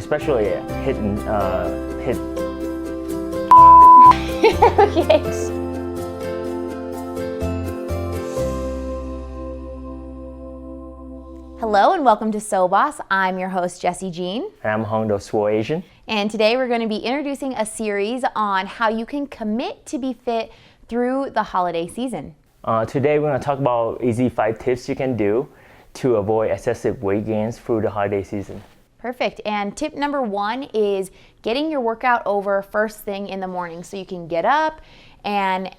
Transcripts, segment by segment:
especially hit. Okay. Hello and welcome to SoBoss. I'm your host, Jessie Jean. And I'm Hong the Swole Asian. And today we're going to be introducing a series on how you can commit to be fit through the holiday season. Today we're going to talk about easy 5 tips you can do to avoid excessive weight gains through the holiday season. Perfect. And tip number 1 is getting your workout over first thing in the morning so you can get up and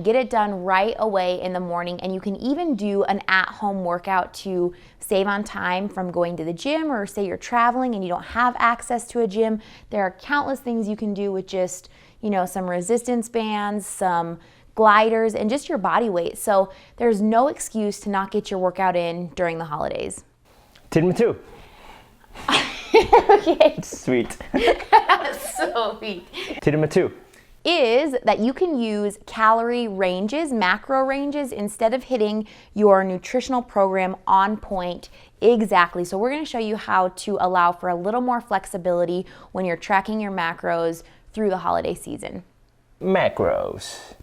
get it done right away in the morning. And you can even do an at-home workout to save on time from going to the gym, or say you're traveling and you don't have access to a gym. There are countless things you can do with just, some resistance bands, some gliders, and just your body weight. So there's no excuse to not get your workout in during the holidays. Tip number 2. Okay. Sweet. So sweet. Tip number 2 is that you can use calorie ranges, macro ranges, instead of hitting your nutritional program on point exactly. So we're going to show you how to allow for a little more flexibility when you're tracking your macros through the holiday season. Macros.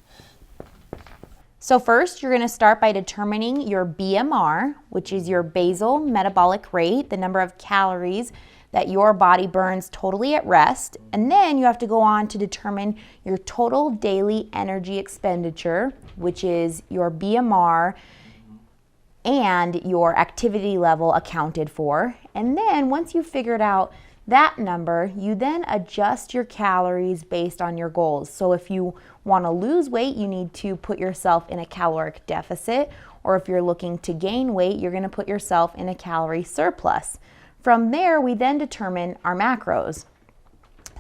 So first, you're going to start by determining your BMR, which is your basal metabolic rate, the number of calories that your body burns totally at rest. And then you have to go on to determine your total daily energy expenditure, which is your BMR and your activity level accounted for. And then once you've figured out that number, you then adjust your calories based on your goals. So if you want to lose weight, you need to put yourself in a caloric deficit, or if you're looking to gain weight, you're going to put yourself in a calorie surplus. From there, we then determine our macros.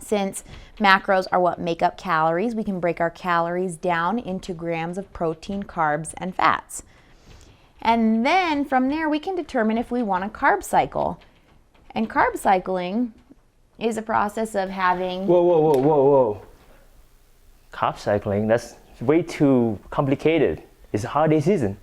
Since macros are what make up calories, we can break our calories down into grams of protein, carbs, and fats. And then from there, we can determine if we want to carb cycle. And carb cycling is a process of having... Whoa. Carb cycling, that's way too complicated. It's a holiday season.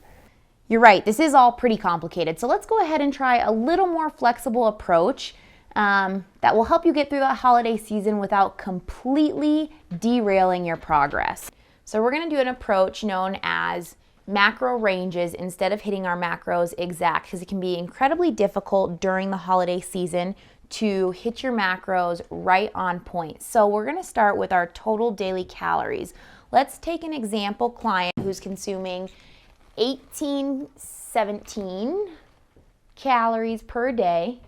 You're right, this is all pretty complicated. So let's go ahead and try a little more flexible approach that will help you get through the holiday season without completely derailing your progress. So we're going to do an approach known as macro ranges instead of hitting our macros exact, because it can be incredibly difficult during the holiday season to hit your macros right on point. So we're going to start with our total daily calories. Let's take an example client who's consuming 17 calories per day.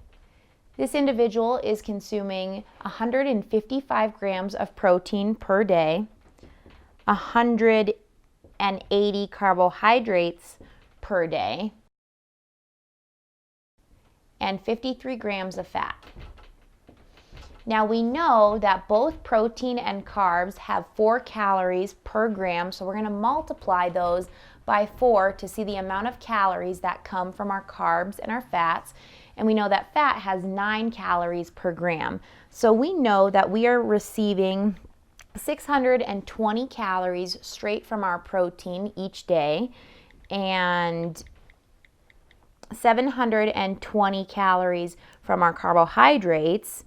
This individual is consuming 155 grams of protein per day, 180 carbohydrates per day, and 53 grams of fat. Now we know that both protein and carbs have 4 calories per gram, so we're going to multiply those by 4 to see the amount of calories that come from our carbs and our fats. And we know that fat has 9 calories per gram. So we know that we are receiving 620 calories straight from our protein each day, and 720 calories from our carbohydrates,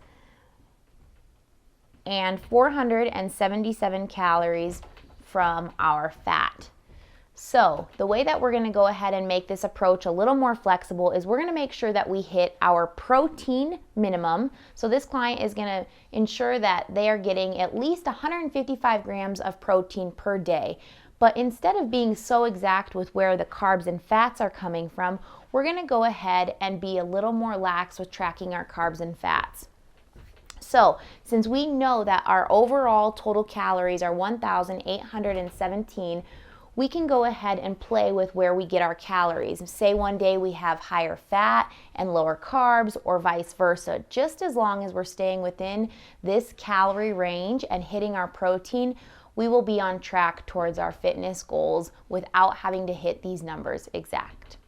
and 477 calories from our fat. So the way that we're going to go ahead and make this approach a little more flexible is we're going to make sure that we hit our protein minimum. So this client is going to ensure that they are getting at least 155 grams of protein per day. But instead of being so exact with where the carbs and fats are coming from, we're going to go ahead and be a little more lax with tracking our carbs and fats. So since we know that our overall total calories are 1,817, we can go ahead and play with where we get our calories. Say one day we have higher fat and lower carbs, or vice versa. Just as long as we're staying within this calorie range and hitting our protein, we will be on track towards our fitness goals without having to hit these numbers exact.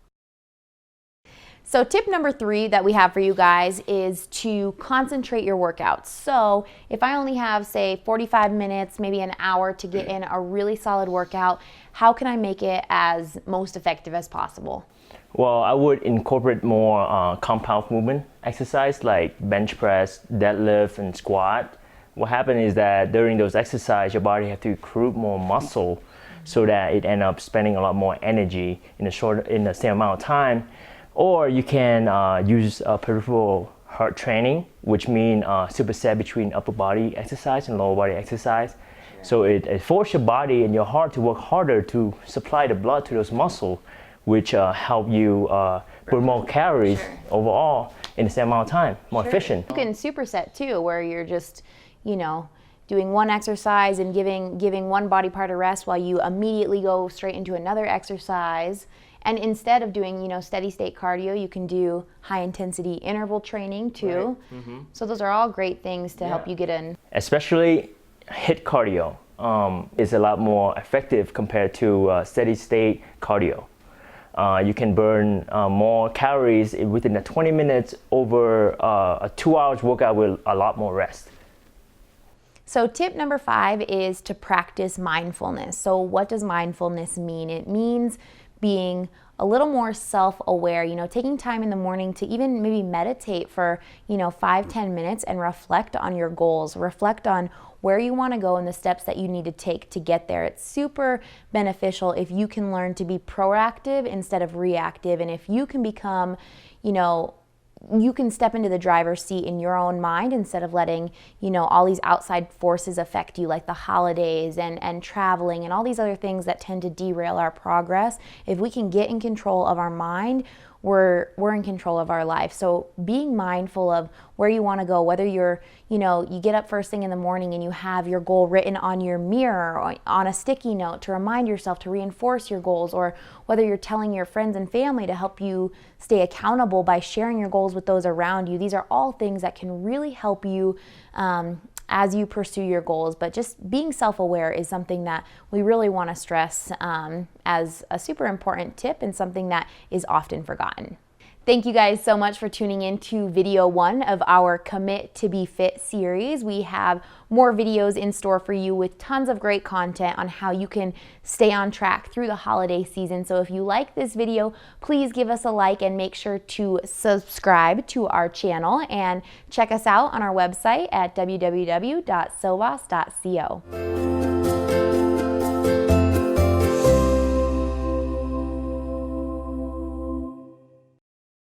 So tip number 3 that we have for you guys is to concentrate your workouts. So if I only have, say, 45 minutes, maybe an hour to get in a really solid workout, how can I make it as most effective as possible? Well, I would incorporate more compound movement exercise like bench press, deadlift, and squat. What happens is that during those exercises, your body has to recruit more muscle so that it ends up spending a lot more energy in the same amount of time. Or you can use peripheral heart training, which means superset between upper body exercise and lower body exercise. So it forces your body and your heart to work harder to supply the blood to those muscles, which help you burn more calories overall in the same amount of time, more efficient. You can superset too, where you're just, doing one exercise and giving one body part a rest while you immediately go straight into another exercise. And instead of doing, steady state cardio, you can do high intensity interval training too. Right. So those are all great things to help you get in. Especially HIIT cardio is a lot more effective compared to steady state cardio. You can burn more calories within the 20 minutes over a 2 hours workout with a lot more rest. So tip number 5 is to practice mindfulness. So what does mindfulness mean? It means being a little more self-aware, taking time in the morning to even maybe meditate for, 5-10 minutes and reflect on your goals, reflect on where you want to go and the steps that you need to take to get there. It's super beneficial if you can learn to be proactive instead of reactive, and if you can become, you can step into the driver's seat in your own mind instead of letting, all these outside forces affect you, like the holidays and traveling and all these other things that tend to derail our progress. If we can get in control of our mind, we're in control of our life. So being mindful of where you want to go, whether you're, you get up first thing in the morning and you have your goal written on your mirror or on a sticky note to remind yourself to reinforce your goals, or whether you're telling your friends and family to help you stay accountable by sharing your goals with those around you. These are all things that can really help you as you pursue your goals. But just being self-aware is something that we really want to stress as a super important tip and something that is often forgotten. Thank you guys so much for tuning in to video 1 of our Commit to Be Fit series. We have more videos in store for you with tons of great content on how you can stay on track through the holiday season. So if you like this video, please give us a like and make sure to subscribe to our channel and check us out on our website at www.soboss.co.